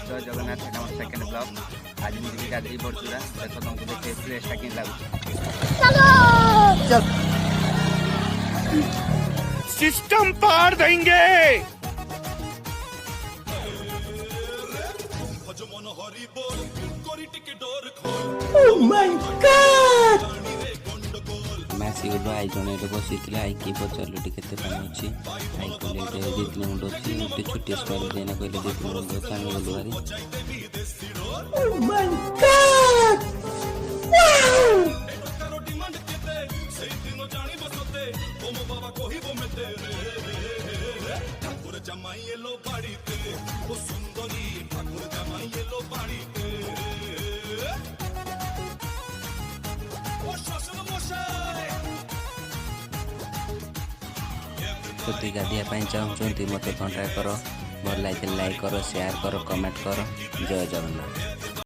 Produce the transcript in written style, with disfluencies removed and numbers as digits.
जय जगन्नाथ आम second blog. आज मुझे गाधी बड़चुरा देख तुमको देखे प्लेसटा कि लगुच सिस्टम पार देंगे। Oh my God! मैं सिगुलो आई जने बसी आई कि पचारू टी केते पानी अछि आई कोले दे तीन मुंड अछि गोटे छोटी स्क्वायर देना कहले दे तीन मुंड पानी बोलवारी। Oh my God! गाधिया चाहते मत कंटाक्ट कर। भल लगे लाइक करो, शेयर करो, कमेंट करो। जय जगन्नाथ।